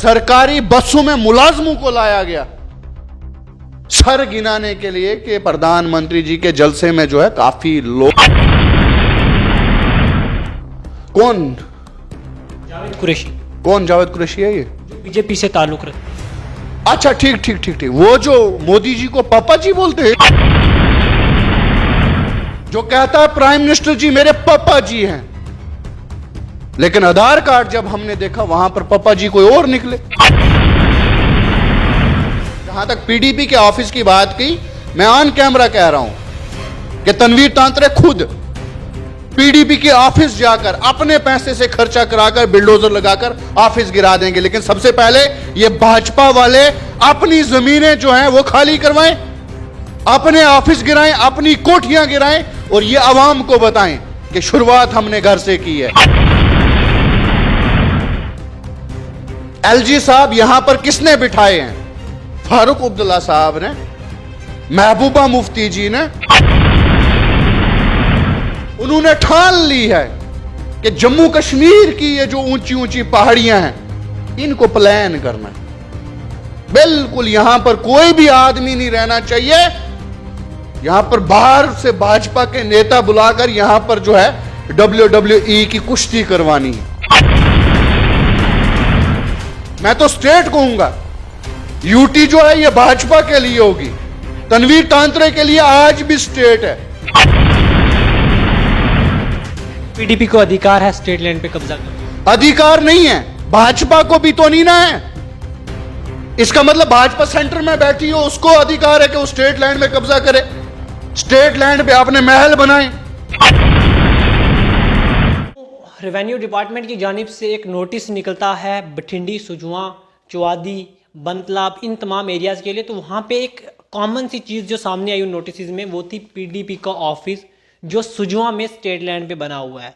सरकारी बसों में मुलाजमों को लाया गया सर गिनाने के लिए कि प्रधानमंत्री जी के जलसे में जो है काफी लोग। कौन जावेद कुरैशी, कौन जावेद कुरैशी है ये? जो बीजेपी से ताल्लुक रखते हैं। अच्छा ठीक ठीक ठीक ठीक, वो जो मोदी जी को पापा जी बोलते हैं, जो कहता है प्राइम मिनिस्टर जी मेरे पापा जी हैं, लेकिन आधार कार्ड जब हमने देखा वहां पर पापा जी कोई और निकले। जहां तक पीडीपी के ऑफिस की बात की, मैं ऑन कैमरा कह रहा हूं कि तनवीर तांत्रे खुद पीडीपी के ऑफिस जाकर अपने पैसे से खर्चा कराकर बिल्डोजर लगाकर ऑफिस गिरा देंगे, लेकिन सबसे पहले ये भाजपा वाले अपनी जमीनें जो हैं वो खाली करवाएं, अपने ऑफिस गिराएं, अपनी कोठियां गिराएं और ये आवाम को बताएं कि शुरुआत हमने घर से की है। एलजी साहब यहां पर किसने बिठाए हैं? फारूक अब्दुल्ला साहब ने, महबूबा मुफ्ती जी ने। उन्होंने ठान ली है कि जम्मू कश्मीर की ये जो ऊंची ऊंची पहाड़ियां हैं इनको प्लान करना है। बिल्कुल यहां पर कोई भी आदमी नहीं रहना चाहिए। यहां पर बाहर से भाजपा के नेता बुलाकर यहां पर जो है WWE की कुश्ती करवानी है। मैं तो स्टेट कहूंगा, यूटी जो है ये भाजपा के लिए होगी, तनवीर तांत्रे के लिए आज भी स्टेट है। पीडीपी को अधिकार है स्टेट लैंड पे कब्जा करने? अधिकार नहीं है, भाजपा को भी तो नहीं ना है। इसका मतलब भाजपा सेंटर में बैठी हो उसको अधिकार है कि वो स्टेट लैंड में कब्जा करे, स्टेट लैंड पे अपने महल बनाए। रेवेन्यू डिपार्टमेंट की जानिब से एक नोटिस निकलता है बठिंडी, सुजवा, चौआदी, बनतलाब, इन तमाम एरियाज के लिए। तो वहाँ पे एक कॉमन सी चीज़ जो सामने आई उन नोटिस में वो थी पीडीपी का ऑफिस जो सुजवा में स्टेट लैंड पे बना हुआ है।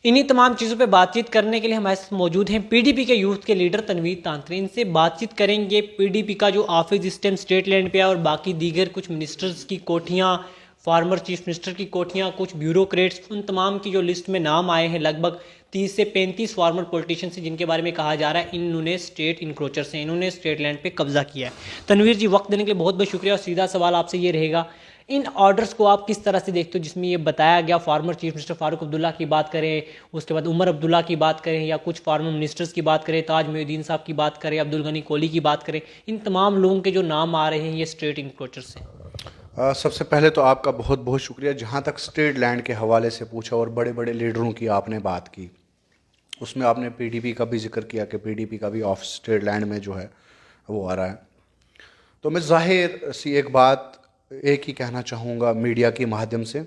इन्हीं तमाम चीज़ों पे बातचीत करने के लिए हमारे साथ मौजूद हैं पीडीपी के यूथ के लीडर तनवीर तांत्रे। इनसे बातचीत करेंगे पीडीपी का जो ऑफिस इस टाइम स्टेट लैंड पे है और बाकी दीगर कुछ मिनिस्टर्स की कोठियाँ, फार्मर चीफ मिनिस्टर की कोठियाँ, कुछ ब्यूरोक्रेट्स, उन तमाम की जो लिस्ट में नाम आए हैं लगभग 30 से 35 फार्मर पॉलिटिशियंस जिनके बारे में कहा जा रहा है इन्होंने स्टेट इंक्रोचर से, इन्होंने स्टेट लैंड पे कब्जा किया है। तनवीर जी, वक्त देने के लिए बहुत बहुत शुक्रिया। और सीधा सवाल आपसे ये रहेगा, इन ऑर्डर्स को आप किस तरह से देखते हो जिसमें ये बताया गया, farmer chief minister Farooq Abdullah की बात करें, उसके बाद उमर अब्दुल्ला की बात करें, या कुछ फार्मर मिनिस्टर्स की बात करें, ताज मोहिउद्दीन साहब की बात करें, अब्दुल गनी कोहली की बात करें, इन तमाम लोगों के जो नाम आ रहे हैं ये स्टेट इंक्रोचर से? सबसे पहले तो आपका बहुत बहुत शुक्रिया। जहाँ तक स्टेट लैंड के हवाले से पूछा और बड़े बड़े लीडरों की आपने बात की, उसमें आपने पीडीपी का भी जिक्र किया कि पीडीपी का भी ऑफिस स्टेट लैंड में जो है वो आ रहा है। तो मैं जाहिर सी एक बात एक ही कहना चाहूँगा मीडिया के माध्यम से,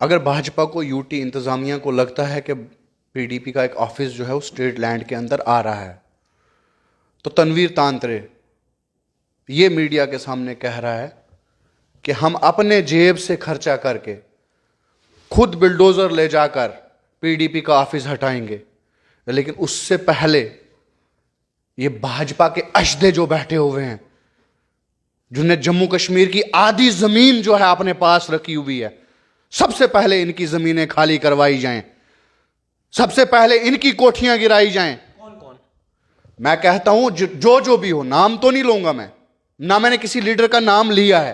अगर भाजपा को यूटी इंतज़ामिया को लगता है कि पीडीपी का एक ऑफिस जो है वो स्टेट लैंड के अंदर आ रहा है, तो तनवीर तांत्रे ये मीडिया के सामने कह रहा है कि हम अपने जेब से खर्चा करके खुद बिल्डोजर ले जाकर पीडीपी का ऑफिस हटाएंगे, लेकिन उससे पहले ये भाजपा के अशदे जो बैठे हुए हैं, जिन्हें जम्मू कश्मीर की आधी जमीन जो है अपने पास रखी हुई है, सबसे पहले इनकी जमीनें खाली करवाई जाएं, सबसे पहले इनकी कोठियां गिराई जाएं। कौन कौन? मैं कहता हूं जो भी हो, नाम तो नहीं लूंगा मैं, ना मैंने किसी लीडर का नाम लिया है।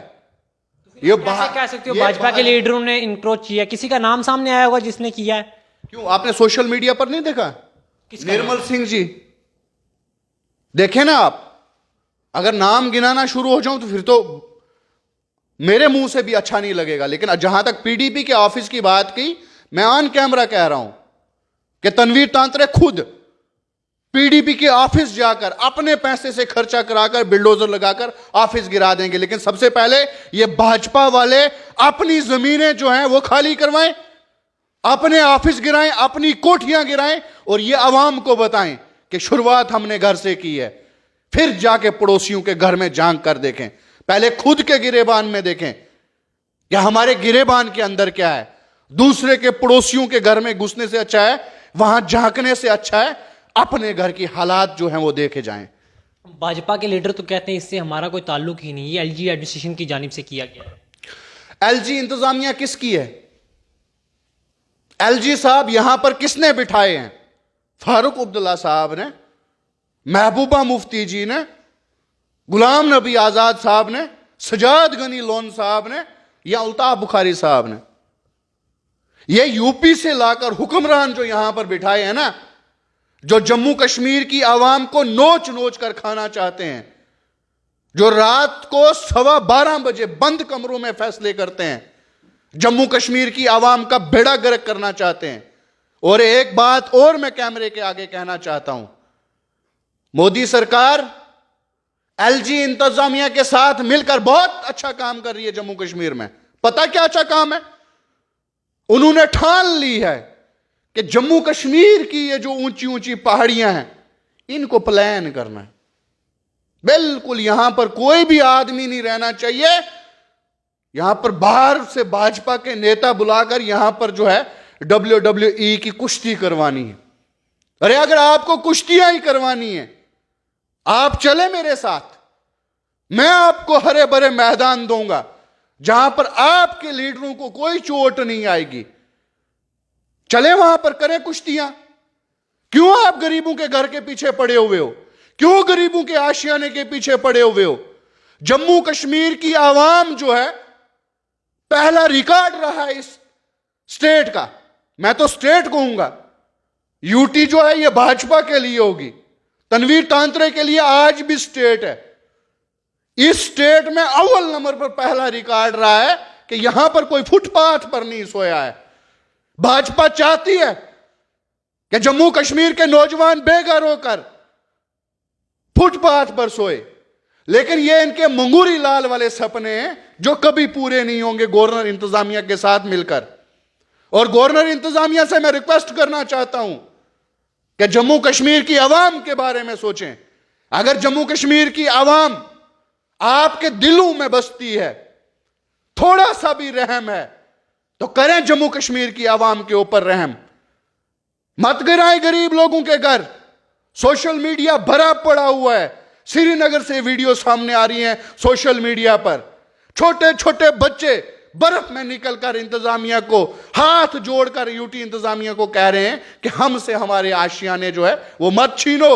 ये कैसे कह सकते हो भाजपा के लीडरों ने इंक्रोच किया? किसी का नाम सामने आया होगा जिसने किया है? क्यों, आपने सोशल मीडिया पर नहीं देखा? निर्मल सिंह जी देखे ना आप। अगर नाम गिनाना शुरू हो जाऊं तो फिर तो मेरे मुंह से भी अच्छा नहीं लगेगा। लेकिन जहां तक पीडीपी के ऑफिस की बात की, मैं ऑन कैमरा कह रहा हूं कि तनवीर तांत्रे खुद पीडीपी के ऑफिस जाकर अपने पैसे से खर्चा कराकर बिल्डोजर लगाकर ऑफिस गिरा देंगे, लेकिन सबसे पहले ये भाजपा वाले अपनी जमीनें जो हैं वो खाली करवाएं, अपने ऑफिस गिराएं, अपनी कोठियां गिराएं और ये आवाम को बताएं कि शुरुआत हमने घर से की है। फिर जाके पड़ोसियों के घर में झांक कर देखें, पहले खुद के गिरेबान में देखें कि हमारे गिरेबान के अंदर क्या है। दूसरे के पड़ोसियों के घर में घुसने से अच्छा है, वहां झांकने से अच्छा है अपने घर की हालात जो हैं वो देखे जाएं। भाजपा के लीडर तो कहते हैं इससे हमारा कोई ताल्लुक ही नहीं, ये एलजी एडमिनिस्ट्रेशन की जानिब से किया गया है। एलजी इंतजामिया किसकी है? एलजी साहब यहां पर किसने बिठाए हैं? फारूक अब्दुल्ला साहब ने, महबूबा मुफ्ती जी ने, गुलाम नबी आजाद साहब ने, सजाद गनी लोन साहब ने या अल्ताफ बुखारी साहब ने, ये यूपी से लाकर हुक्मरान जो यहां पर बिठाए हैं ना, जो जम्मू कश्मीर की आवाम को नोच नोच कर खाना चाहते हैं, जो रात को 12:15 बजे बंद कमरों में फैसले करते हैं, जम्मू कश्मीर की आवाम का बेड़ा गर्क करना चाहते हैं। और एक बात और मैं कैमरे के आगे कहना चाहता हूं, मोदी सरकार एलजी इंतजामिया के साथ मिलकर बहुत अच्छा काम कर रही है जम्मू कश्मीर में। पता क्या अच्छा काम है? उन्होंने ठान ली है कि जम्मू कश्मीर की ये जो ऊंची ऊंची पहाड़ियां हैं, इनको प्लान करना है। बिल्कुल यहां पर कोई भी आदमी नहीं रहना चाहिए। यहां पर बाहर से भाजपा के नेता बुलाकर यहां पर जो है WWE की कुश्ती करवानी है। अरे अगर आपको कुश्तियां ही करवानी है, आप चले मेरे साथ, मैं आपको हरे भरे मैदान दूंगा जहां पर आपके लीडरों को कोई चोट नहीं आएगी। चले वहां पर करें कुश्तियां। क्यों आप गरीबों के घर के पीछे पड़े हुए हो? क्यों गरीबों के आशियाने के पीछे पड़े हुए हो? जम्मू कश्मीर की आवाम जो है पहला रिकॉर्ड रहा है इस स्टेट का। मैं तो स्टेट कहूंगा, यूटी जो है ये भाजपा के लिए होगी, तनवीर तांत्रे के लिए आज भी स्टेट है। इस स्टेट में अव्वल नंबर पर पहला रिकॉर्ड रहा है कि यहां पर कोई फुटपाथ पर नहीं सोया है। भाजपा चाहती है कि जम्मू कश्मीर के नौजवान बेघर होकर फुटपाथ पर सोए, लेकिन ये इनके मंगूरी लाल वाले सपने हैं जो कभी पूरे नहीं होंगे गवर्नर इंतजामिया के साथ मिलकर। और गवर्नर इंतजामिया से मैं रिक्वेस्ट करना चाहता हूं कि जम्मू कश्मीर की आवाम के बारे में सोचें। अगर जम्मू कश्मीर की आवाम आपके दिलों में बसती है, थोड़ा सा भी रहम है, तो करें जम्मू कश्मीर की आवाम के ऊपर रहम। मत गिराएं गरीब लोगों के घर। सोशल मीडिया भरा पड़ा हुआ है, श्रीनगर से वीडियो सामने आ रही हैं सोशल मीडिया पर। छोटे छोटे बच्चे बर्फ में निकलकर इंतजामिया को हाथ जोड़कर यूटी इंतजामिया को कह रहे हैं कि हमसे हमारे आशियाने जो है वो मत छीनो।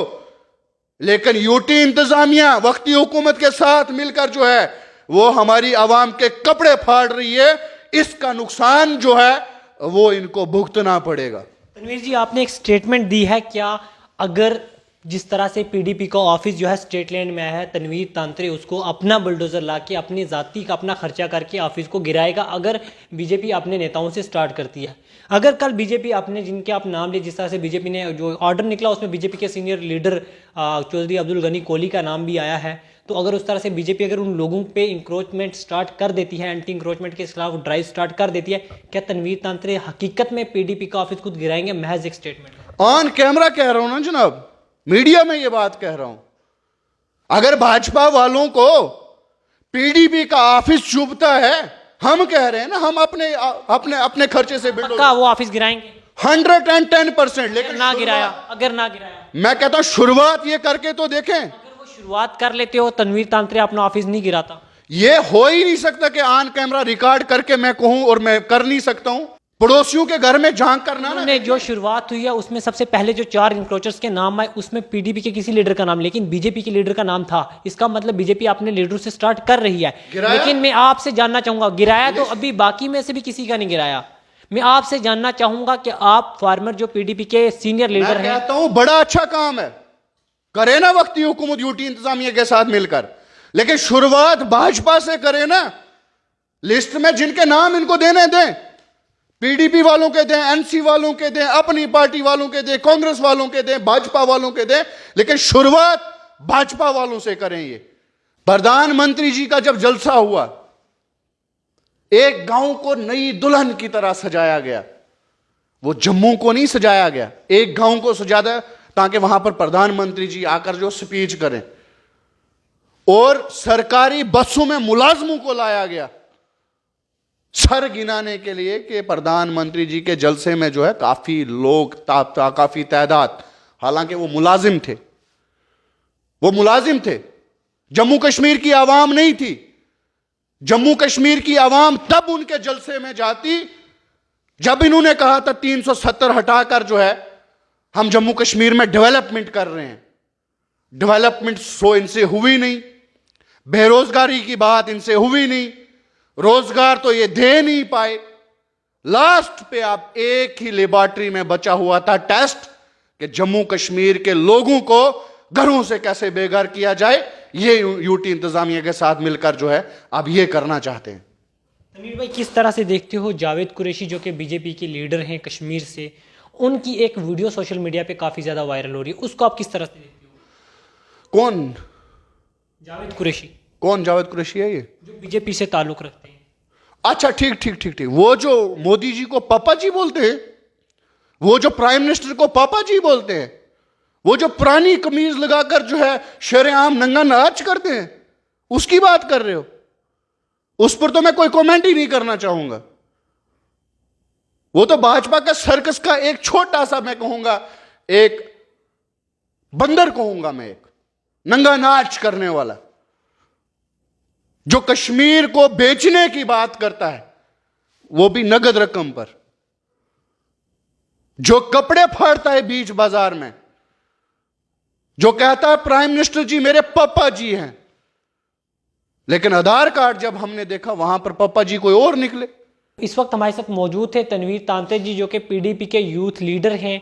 लेकिन यूटी इंतजामिया वक्ती हुकूमत के साथ मिलकर जो है वो हमारी आवाम के कपड़े फाड़ रही है। इसका नुकसान जो है वो इनको भुगतना पड़ेगा। तनवीर जी, आपने एक स्टेटमेंट दी है, क्या अगर जिस तरह से पीडीपी का ऑफिस जो है स्टेट लैंड में आया है, तनवीर तांत्रे उसको अपना बुलडोजर ला के अपनी जाति का अपना खर्चा करके ऑफिस को गिराएगा अगर बीजेपी अपने नेताओं से स्टार्ट करती है। अगर कल बीजेपी अपने जिनके आप नाम लिए, जिस तरह से बीजेपी ने जो ऑर्डर निकला उसमें बीजेपी के सीनियर लीडर चौधरी अब्दुल गनी कोहली का नाम भी आया है, तो अगर उस तरह से बीजेपी अगर उन लोगों पे इंक्रोचमेंट स्टार्ट कर देती है, एंटी इंक्रोचमेंट के खिलाफ ड्राइव स्टार्ट कर देती है, क्या तनवीर तांत्रे हकीकत में पीडीपी का ऑफिस खुद गिराएंगे? महज एक स्टेटमेंट ऑन कैमरा कह रहा हूं ना जनाब, मीडिया में ये बात कह रहा हूं। अगर भाजपा वालों को पीडीपी का ऑफिस चुभता है, हम कह रहे हैं ना, हम अपने अपने अपने खर्चे से पक्का वो ऑफिस गिराएंगे 110%। लेकिन ना गिराया, अगर ना गिराया, मैं कहता हूं शुरुआत ये करके तो देखें। अगर वो शुरुआत कर लेते हो, तनवीर तांत्रे अपना ऑफिस नहीं गिराता। ये हो ही नहीं सकता कि ऑन कैमरा रिकॉर्ड करके मैं कहूं, और मैं कर नहीं सकता हूं। पड़ोसियों के घर में झांक करना ना, जो शुरुआत हुई है उसमें सबसे पहले जो 4 इंक्रोचर्स के नाम आए उसमें पीडीपी के किसी लीडर का नाम, लेकिन बीजेपी के लीडर का नाम था। इसका मतलब बीजेपी अपने लीडरों से स्टार्ट कर रही है। लेकिन मैं आपसे जानना चाहूंगा, गिराया तो अभी बाकी में से भी किसी का नहीं गिराया। मैं आपसे जानना चाहूंगा कि आप फार्मर जो पीडीपी के सीनियर लीडर हैं, कहता हूं बड़ा अच्छा काम है, करे ना वक्ती हुकूमत यूटी इंतजामिया के साथ मिलकर, लेकिन शुरुआत भाजपा से करे ना। लिस्ट में जिनके नाम इनको देने दें, पीडीपी वालों के दें, एनसी वालों के दें, अपनी पार्टी वालों के दें, कांग्रेस वालों के दें, भाजपा वालों के दें, लेकिन शुरुआत भाजपा वालों से करें। ये प्रधानमंत्री जी का जब जलसा हुआ, एक गांव को नई दुल्हन की तरह सजाया गया। वो जम्मू को नहीं सजाया गया, एक गांव को सजाया ताकि वहां पर प्रधानमंत्री जी आकर जो स्पीच करें। और सरकारी बसों में मुलाजमों को लाया गया सर गिनाने के लिए कि प्रधानमंत्री जी के जलसे में जो है काफी लोग काफी तादाद, हालांकि वो मुलाजिम थे, वो मुलाजिम थे, जम्मू कश्मीर की आवाम नहीं थी। जम्मू कश्मीर की आवाम तब उनके जलसे में जाती जब इन्होंने कहा था 370 हटाकर जो है हम जम्मू कश्मीर में डेवलपमेंट कर रहे हैं। डेवलपमेंट सो इनसे हुई नहीं, बेरोजगारी की बात इनसे हुई नहीं, रोजगार तो ये दे नहीं पाए। लास्ट पे आप एक ही लेबॉर्ट्री में बचा हुआ था टेस्ट कि जम्मू कश्मीर के लोगों को घरों से कैसे बेघर किया जाए। ये यूटी इंतजामिया के साथ मिलकर जो है अब ये करना चाहते हैं। तनवीर भाई, किस तरह से देखते हो जावेद कुरैशी जो कि बीजेपी के लीडर हैं कश्मीर से, उनकी एक वीडियो सोशल मीडिया पे काफ़ी ज़्यादा वायरल हो रही है, उसको आप किस तरह से देखते हो? कौन जावेद कुरैशी, कौन जावेद कुरैशी है ये? जो बीजेपी से ताल्लुक़ रखते हैं। अच्छा, ठीक ठीक ठीक ठीक। वो जो मोदी जी को पापा जी बोलते हैं, वो जो प्राइम मिनिस्टर को पापा जी बोलते हैं, वो जो पुरानी कमीज लगाकर जो है शरेआम नंगा नाच करते हैं, उसकी बात कर रहे हो? उस पर तो मैं कोई कमेंट ही नहीं करना चाहूंगा। वो तो भाजपा का सर्कस का एक छोटा सा, मैं कहूंगा एक बंदर कहूंगा मैं, एक नंगा नाच करने वाला, जो कश्मीर को बेचने की बात करता है, वो भी नगद रकम पर, जो कपड़े फाड़ता है बीच बाजार में, जो कहता है प्राइम मिनिस्टर जी मेरे पापा जी हैं, लेकिन आधार कार्ड जब हमने देखा वहां पर पापा जी कोई और निकले। इस वक्त हमारे साथ मौजूद थे तनवीर तांते जी, जो कि पीडीपी के यूथ लीडर हैं,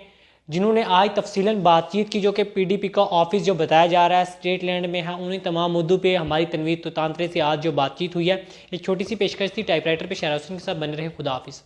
जिन्होंने आज तफसीलन बातचीत की, जो कि पीडीपी का ऑफिस जो बताया जा रहा है स्टेट लैंड में है, उन्हीं तमाम मुद्दों पे हमारी तनवीर तांते से आज जो बातचीत हुई है। एक छोटी सी पेशकश थी टाइपराइटर पे शहर हुसैन के साथ। बने रहे। खुदा हाफिज़।